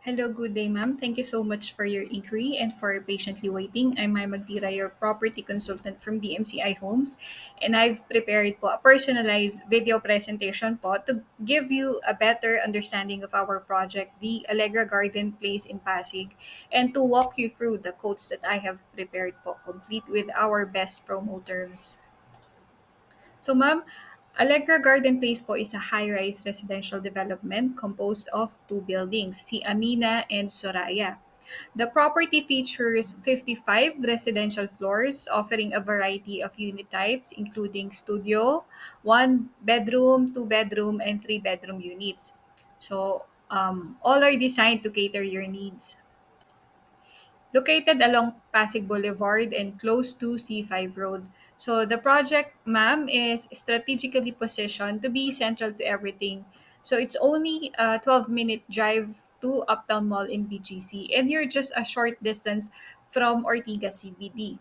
Hello, good day, ma'am. Thank you so much for your inquiry and for patiently waiting. I'm Mai Magtira, your property consultant from DMCI Homes, and I've prepared po a personalized video presentation po to give you a better understanding of our project, the Allegra Garden Place in Pasig, and to walk you through the quotes that I have prepared po, complete with our best promo terms. So, ma'am, Allegra Garden Place po is a high-rise residential development composed of two buildings, si Amina and Soraya. The property features 55 residential floors offering a variety of unit types including studio, one bedroom, two bedroom, and three bedroom units. So, all are designed to cater your needs. Located along Pasig Boulevard and close to C5 Road. So the project, ma'am, is strategically positioned to be central to everything. So it's only a 12-minute drive to Uptown Mall in BGC, and you're just a short distance from Ortigas CBD.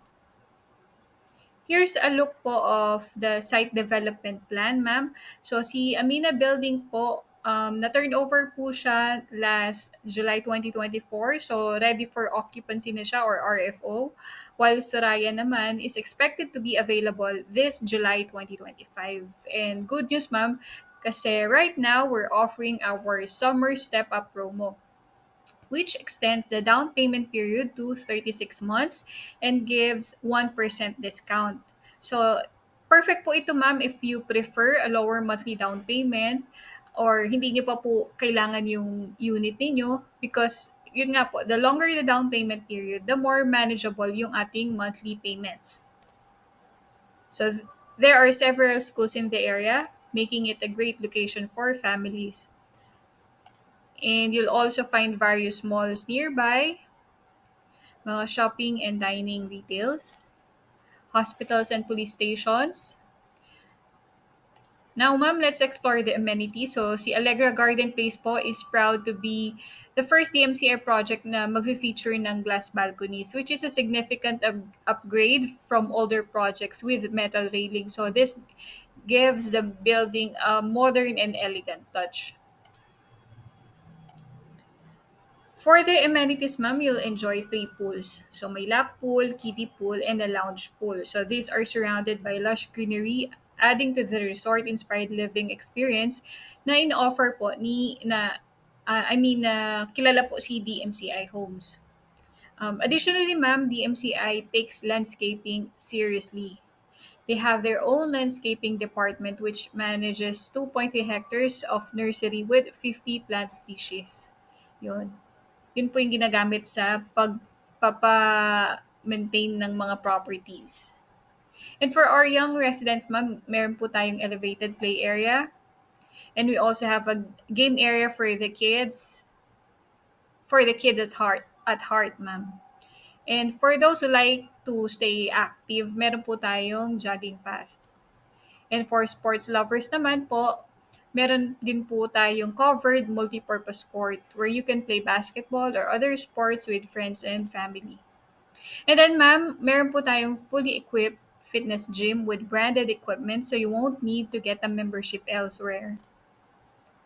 Here's a look po of the site development plan, ma'am. So si Amina Building po, na-turn over po siya last July 2024. So ready for occupancy na siya or RFO. While Soraya naman is expected to be available this July 2025. And good news, ma'am, kasi right now we're offering our summer step-up promo, which extends the down payment period to 36 months and gives 1% discount. So, perfect po ito, ma'am, if you prefer a lower monthly down payment or hindi niyo pa po kailangan yung unit ninyo because yun nga po, the longer the down payment period, the more manageable yung ating monthly payments. So, there are several schools in the area, making it a great location for families. And you'll also find various malls nearby, mga shopping and dining retails, hospitals and police stations. Now, ma'am, let's explore the amenities. So, si Allegra Garden Place po is proud to be the first DMCI project na mag-feature ng glass balconies, which is a significant upgrade from older projects with metal railing. So, this gives the building a modern and elegant touch. For the amenities, ma'am, you'll enjoy three pools. So may lap pool, kiddie pool, and a lounge pool. So these are surrounded by lush greenery, adding to the resort-inspired living experience na in-offer po ni na kilala po si DMCI Homes. Additionally, ma'am, DMCI takes landscaping seriously. They have their own landscaping department which manages 2.3 hectares of nursery with 50 plant species. Yun. Yun po yung ginagamit sa pagpapa-maintain ng mga properties. And for our young residents, ma'am, meron po tayong elevated play area. And we also have a game area for the kids at heart, ma'am. And for those who like to stay active, meron po tayong jogging path. And for sports lovers naman po, meron din po tayong covered multi-purpose court where you can play basketball or other sports with friends and family. And then ma'am, meron po tayong fully equipped fitness gym with branded equipment so you won't need to get a membership elsewhere.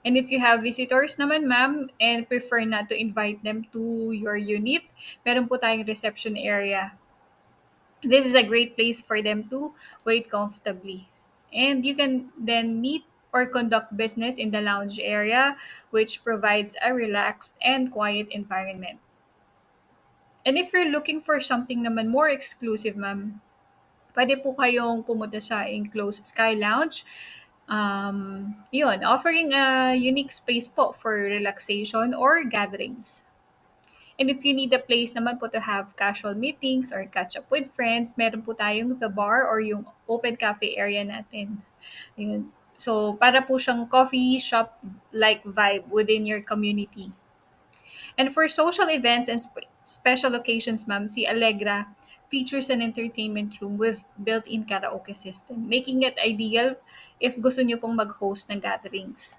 And if you have visitors naman, ma'am, and prefer not to invite them to your unit, meron po tayong reception area. This is a great place for them to wait comfortably. And you can then meet or conduct business in the lounge area, which provides a relaxed and quiet environment. And if you're looking for something naman more exclusive, ma'am, pwede po kayong pumunta sa Enclosed Sky Lounge. Yun, offering a unique space po for relaxation or gatherings. And if you need a place naman po to have casual meetings or catch up with friends, meron po tayong the bar or yung open cafe area natin. Yun. So, para po siyang coffee shop-like vibe within your community. And for social events and special occasions, ma'am, si Allegra features an entertainment room with built-in karaoke system, making it ideal if gusto nyo pong mag-host ng gatherings.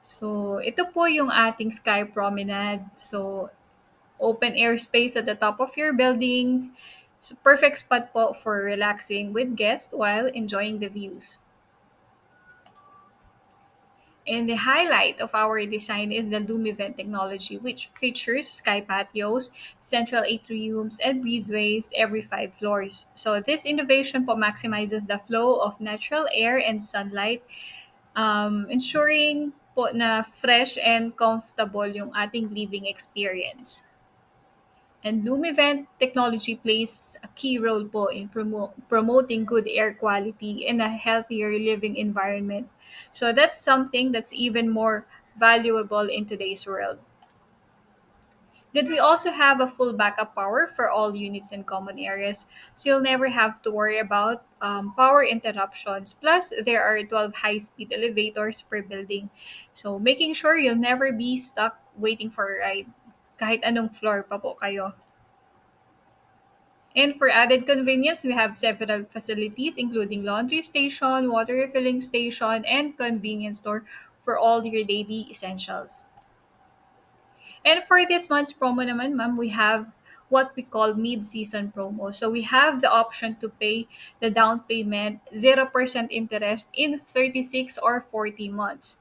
So, ito po yung ating Sky Promenade. So, open air space at the top of your building. So, perfect spot po for relaxing with guests while enjoying the views. And the highlight of our design is the Lumivent technology, which features sky patios, central atriums, and breezeways every 5 floors. So this innovation po maximizes the flow of natural air and sunlight, ensuring po na fresh and comfortable yung ating living experience. And Lumivent technology plays a key role po in promoting good air quality and a healthier living environment. So that's something that's even more valuable in today's world. Did we also have a full backup power for all units and common areas, so you'll never have to worry about power interruptions. Plus, there are 12 high-speed elevators per building, so making sure you'll never be stuck waiting for a ride, kahit anong floor pa po kayo. And for added convenience, we have several facilities including laundry station, water refilling station, and convenience store for all your daily essentials. And for this month's promo naman, ma'am, we have what we call mid-season promo. So we have the option to pay the down payment 0% interest in 36 or 40 months.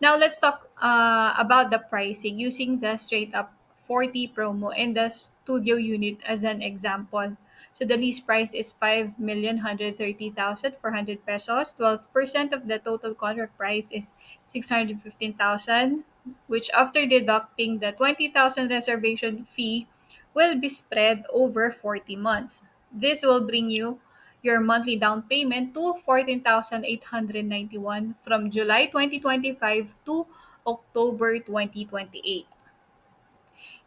Now let's talk about the pricing using the straight up 40 promo and the studio unit as an example. So the lease price is 5,130,400 pesos. 12% of the total contract price is 615,000, which after deducting the 20,000 reservation fee will be spread over 40 months. This will bring you your monthly down payment to 14,891 from July 2025 to October 2028.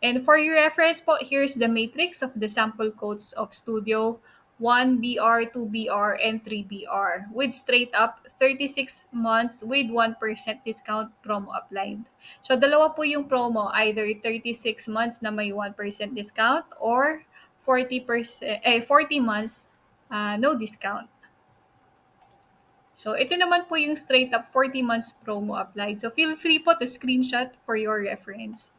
And for your reference po, here's the matrix of the sample codes of Studio 1BR, 2BR, and 3BR with straight up 36 months with 1% discount promo applied. So dalawa po yung promo, either 36 months na may 1% discount or 40 months no discount. So ito naman po yung straight up 40 months promo applied. So feel free po to screenshot for your reference.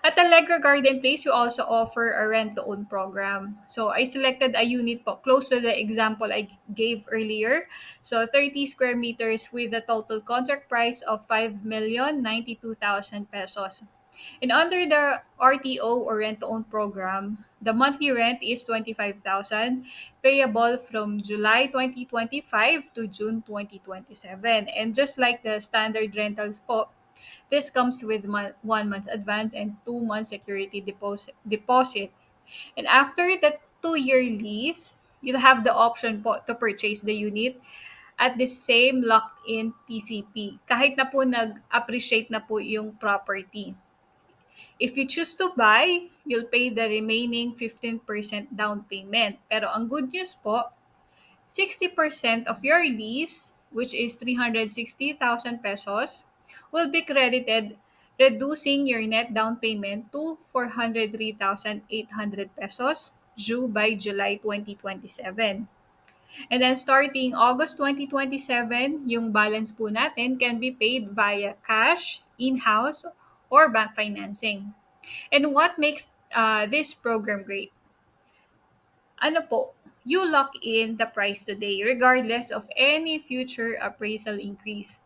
At Allegra Garden Place, you also offer a rent-to-own program. So I selected a unit po close to the example I gave earlier. So 30 square meters with a total contract price of 5,092,000 pesos. And under the RTO or rent-to-own program, the monthly rent is 25,000, payable from July 2025 to June 2027. And just like the standard rentals po, this comes with 1 month advance and 2 month security deposit. And after the 2-year lease, you'll have the option po to purchase the unit at the same lock-in TCP. Kahit na po nag-appreciate na po yung property. If you choose to buy, you'll pay the remaining 15% down payment. Pero ang good news po, 60% of your lease, which is 360,000 pesos, will be credited, reducing your net down payment to 403,800 pesos due by July 2027. And then starting August 2027, yung balance po natin can be paid via cash, in-house, or bank financing. And what makes this program great? Ano po, you lock in the price today regardless of any future appraisal increase.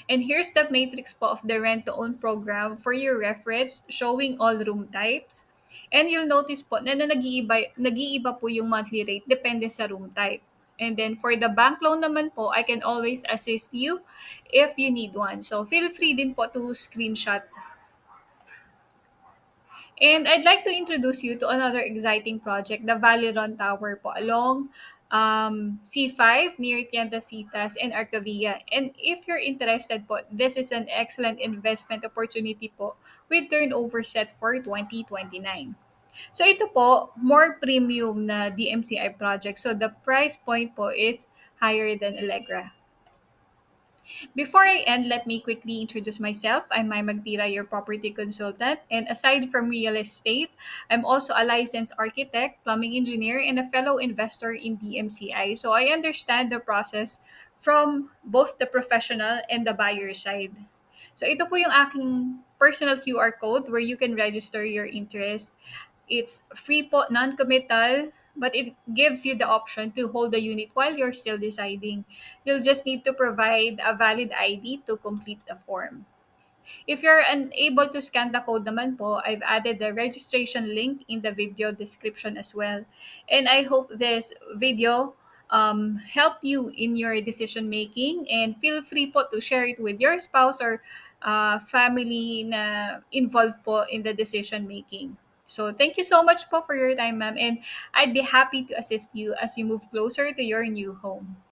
And here's the matrix po of the rent-to-own program for your reference showing all room types. And you'll notice po na nag-iiba po yung monthly rate depende sa room type. And then for the bank loan naman po, I can always assist you if you need one. So feel free din po to screenshot. And I'd like to introduce you to another exciting project, the Valeron Tower po along C5 near Tiendasitas and Arcavia. And if you're interested po, this is an excellent investment opportunity po with turnover set for 2029. So ito po, more premium na DMCI project. So the price point po is higher than Allegra. Before I end, let me quickly introduce myself. I'm Mai Magtira, your property consultant. And aside from real estate, I'm also a licensed architect, plumbing engineer, and a fellow investor in DMCI. So I understand the process from both the professional and the buyer side. So ito po yung aking personal QR code where you can register your interest. It's free po, non-committal, but it gives you the option to hold the unit while you're still deciding. You'll just need to provide a valid ID to complete the form. If you're unable to scan the code naman po, I've added the registration link in the video description as well. And I hope this video help you in your decision making, and feel free po to share it with your spouse or family na involved po in the decision making. So thank you so much po for your time, ma'am, and I'd be happy to assist you as you move closer to your new home.